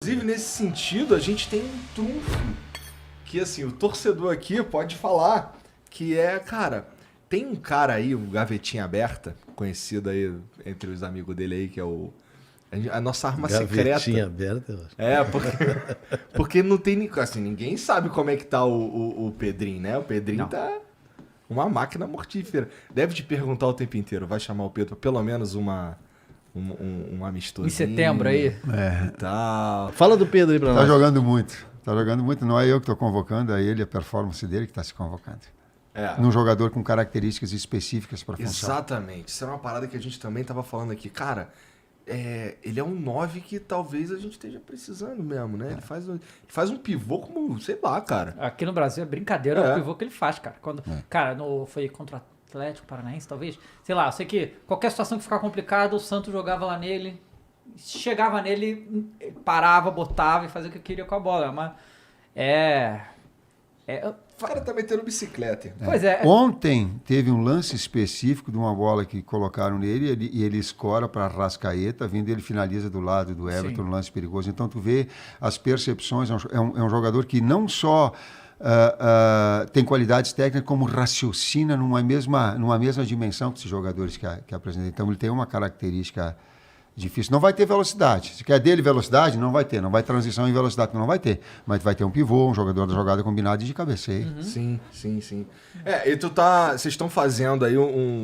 Inclusive, nesse sentido, a gente tem um trunfo que, assim, o torcedor aqui pode falar que é, cara, tem um cara aí, o Gavetinha Aberta, conhecido aí entre os amigos dele aí, que é a nossa arma secreta. Gavetinha aberta, eu acho. É, porque não tem, assim, ninguém sabe como é que tá o Pedrinho, né? O Pedrinho tá uma máquina mortífera. Deve te perguntar o tempo inteiro, vai chamar o Pedro pra pelo menos uma amistosinha. Em setembro aí. Tá. Fala do Pedro aí pra nós. Tá jogando muito. Não é eu que estou convocando, é ele, a performance dele que está se convocando. Num jogador com características específicas para a função. Exatamente. Isso é uma parada que a gente também tava falando aqui. Cara, ele é um 9 que talvez a gente esteja precisando mesmo, né? Ele faz um pivô como, sei lá, cara. Aqui no Brasil é brincadeira o pivô que ele faz, cara. Cara, foi contra o Atlético Paranaense, talvez. Sei lá, eu sei que qualquer situação que ficar complicada, o Santos jogava lá nele. Chegava nele, parava, botava e fazia o que queria com a bola. Mas O cara tá metendo bicicleta. Pois é. Ontem teve um lance específico de uma bola que colocaram nele e ele escora para Arrascaeta, vindo ele finaliza do lado do Everton, um lance perigoso. Então tu vê as percepções, é um jogador que não só tem qualidades técnicas, como raciocina numa mesma dimensão que esses jogadores que apresentam. Então ele tem uma característica difícil. Não vai ter velocidade. Se quer dele velocidade, não vai ter. Não vai transição em velocidade, não vai ter. Mas vai ter um pivô, um jogador da jogada combinada e de cabeceio. Sim. E vocês estão fazendo aí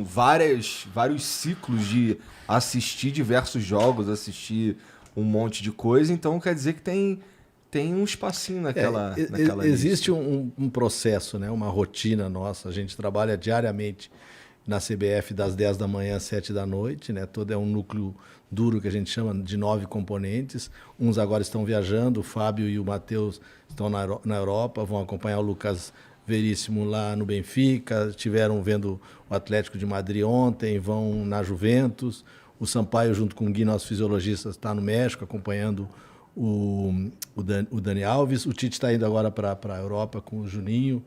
vários ciclos de assistir diversos jogos, assistir um monte de coisa, então quer dizer que tem um espacinho naquela existe um processo, né? Uma rotina nossa. A gente trabalha diariamente na CBF das 10 da manhã às 7 da noite, né? Todo é um núcleo duro que a gente chama de 9 componentes. Uns agora estão viajando, o Fábio e o Matheus estão na Europa, vão acompanhar o Lucas Veríssimo lá no Benfica, estiveram vendo o Atlético de Madrid ontem, vão na Juventus. O Sampaio, junto com o Gui, nosso fisiologista, está no México acompanhando o Dani Alves. O Tite está indo agora para a Europa com o Juninho,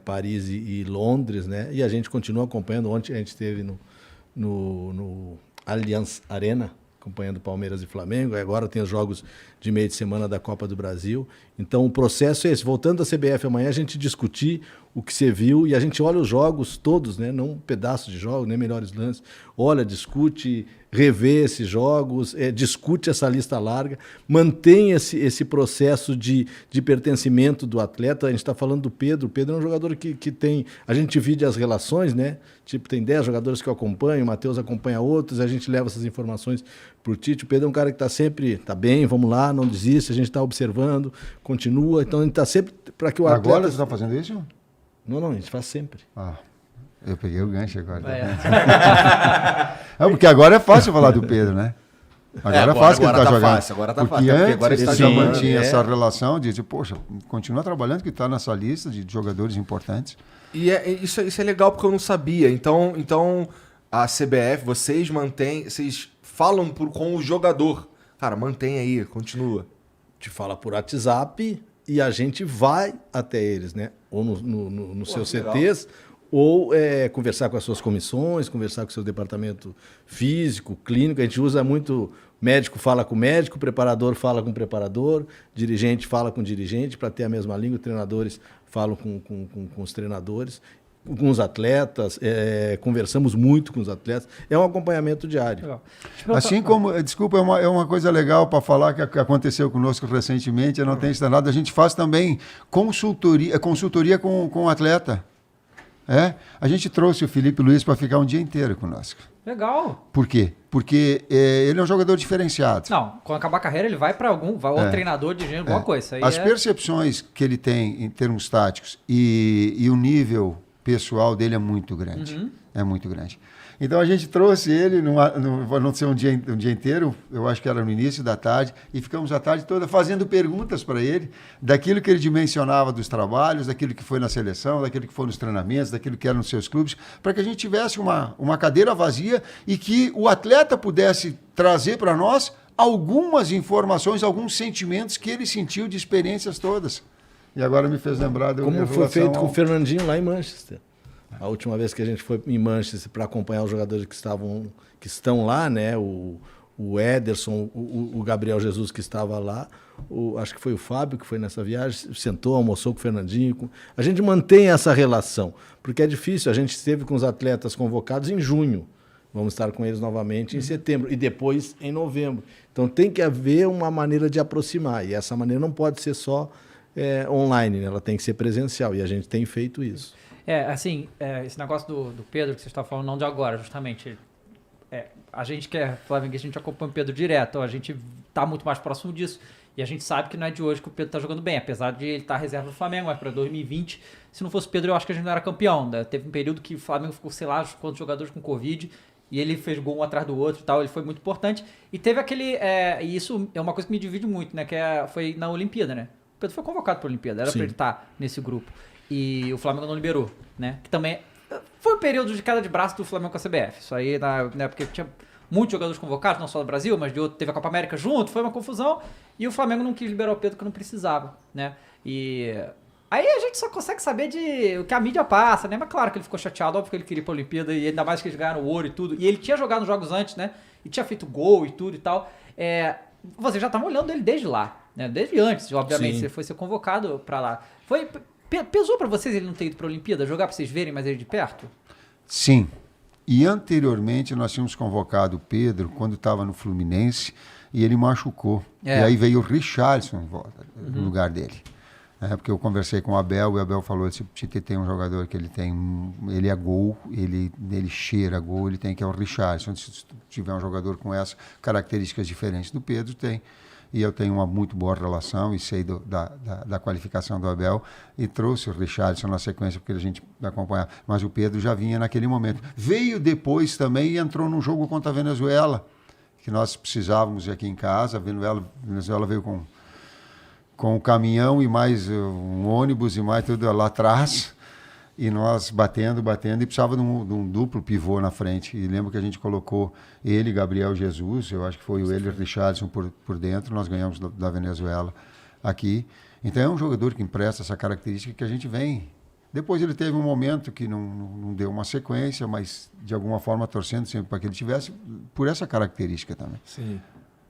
Paris e Londres, né? E a gente continua acompanhando. Ontem a gente esteve no Allianz Arena, acompanhando Palmeiras e Flamengo. Agora tem os jogos de meio de semana da Copa do Brasil. Então o processo é esse. Voltando à CBF amanhã, a gente discutir o que você viu e a gente olha os jogos todos, né? Não um pedaço de jogo, nem melhores lances. Olha, discute, revê esses jogos, discute essa lista larga, mantém esse processo de pertencimento do atleta. A gente está falando do Pedro. O Pedro é um jogador que tem... A gente divide as relações, né? Tipo, tem 10 jogadores que eu acompanho, o Matheus acompanha outros, a gente leva essas informações para o Tite. O Pedro é um cara que está sempre... Está bem, vamos lá, não desiste, a gente está observando, continua. Então, a gente está sempre para que o atleta... Agora você está fazendo isso? Não, a gente faz sempre. Eu peguei o gancho agora. Porque agora é fácil falar do Pedro, né? Agora é fácil que ele está jogando. Agora tá porque fácil. Antes, Agora ele está já jogando. mantinha essa relação de dizer, poxa, continua trabalhando, que está nessa lista de jogadores importantes. E isso é legal porque eu não sabia. Então a CBF, vocês falam com o jogador. Cara, mantém aí, continua. Te fala por WhatsApp e a gente vai até eles, né? Ou no seus CTs, ou conversar com as suas comissões, conversar com o seu departamento físico, clínico. A gente usa muito, médico fala com médico, preparador fala com preparador, dirigente fala com dirigente, para ter a mesma língua, treinadores falam com os treinadores, com os atletas, conversamos muito com os atletas. É um acompanhamento diário. Legal. Assim como, desculpa, é uma coisa legal para falar que aconteceu conosco recentemente, eu não tenho estudado, a gente faz também consultoria com o atleta. A gente trouxe o Felipe Luiz para ficar um dia inteiro conosco. Legal. Por quê? Porque ele é um jogador diferenciado. Não, quando acabar a carreira, ele vai para ou treinador, dirigente, alguma coisa. Isso aí As percepções que ele tem em termos táticos e o nível pessoal dele é muito grande. É muito grande. Então a gente trouxe ele, não ser um dia inteiro, eu acho que era no início da tarde, e ficamos a tarde toda fazendo perguntas para ele, daquilo que ele dimensionava dos trabalhos, daquilo que foi na seleção, daquilo que foi nos treinamentos, daquilo que era nos seus clubes, para que a gente tivesse uma cadeira vazia e que o atleta pudesse trazer para nós algumas informações, alguns sentimentos que ele sentiu de experiências todas. E agora me fez lembrar do... Como foi feito com o Fernandinho lá em Manchester. A última vez que a gente foi em Manchester para acompanhar os jogadores que estão lá, né? O o Ederson, o Gabriel Jesus que estava lá, acho que foi o Fábio que foi nessa viagem, sentou, almoçou com o Fernandinho. A gente mantém essa relação, porque é difícil. A gente esteve com os atletas convocados em junho. Vamos estar com eles novamente em setembro e depois em novembro. Então tem que haver uma maneira de aproximar. E essa maneira não pode ser só online, né? Ela tem que ser presencial. E a gente tem feito isso. Esse negócio do Pedro que você está falando, não de agora, justamente. A gente que é flamenguista, a gente acompanha o Pedro direto. A gente está muito mais próximo disso. E a gente sabe que não é de hoje que o Pedro está jogando bem. Apesar de ele estar reserva do Flamengo, mas para 2020, se não fosse o Pedro, eu acho que a gente não era campeão. Né? Teve um período que o Flamengo ficou, sei lá, quantos jogadores com Covid... E ele fez gol um atrás do outro e tal, ele foi muito importante. E teve aquele... e isso é uma coisa que me divide muito, né? Foi na Olimpíada, né? O Pedro foi convocado para a Olimpíada, era para ele estar nesse grupo. E o Flamengo não liberou, né? Que também foi um período de queda de braço do Flamengo com a CBF. Isso aí, porque tinha muitos jogadores convocados, não só do Brasil, mas de outro. Teve a Copa América junto, foi uma confusão. E o Flamengo não quis liberar o Pedro porque não precisava, né? E... Aí a gente só consegue saber de o que a mídia passa, né? Mas claro que ele ficou chateado, óbvio que ele queria ir pra Olimpíada, e ainda mais que eles ganharam ouro e tudo. E ele tinha jogado nos jogos antes, né? E tinha feito gol e tudo e tal. Vocês já estavam olhando ele desde lá, né? Desde antes, obviamente, Sim. você foi ser convocado pra lá. Pesou pra vocês ele não ter ido pra Olimpíada, jogar pra vocês verem mais ele de perto? Sim. E anteriormente nós tínhamos convocado o Pedro quando estava no Fluminense e ele machucou. E aí veio o Richarlison no lugar dele. Porque eu conversei com o Abel e o Abel falou: se tem um jogador que ele é gol, ele cheira gol, ele tem que é o Richarlison. Se tiver um jogador com essas características diferentes do Pedro, tem. E eu tenho uma muito boa relação e sei da qualificação do Abel e trouxe o Richarlison na sequência porque a gente acompanhava. Mas o Pedro já vinha naquele momento. Veio depois também e entrou num jogo contra a Venezuela, que nós precisávamos ir aqui em casa. A Venezuela veio com o caminhão e mais um ônibus e mais tudo lá atrás, e nós batendo, e precisava de um duplo pivô na frente. E lembro que a gente colocou ele, Gabriel Jesus, eu acho que foi o ele e o Richarlison por dentro, nós ganhamos da Venezuela aqui. Então é um jogador que empresta essa característica que a gente vem. Depois ele teve um momento que não deu uma sequência, mas de alguma forma torcendo sempre para que ele tivesse, por essa característica também. Sim.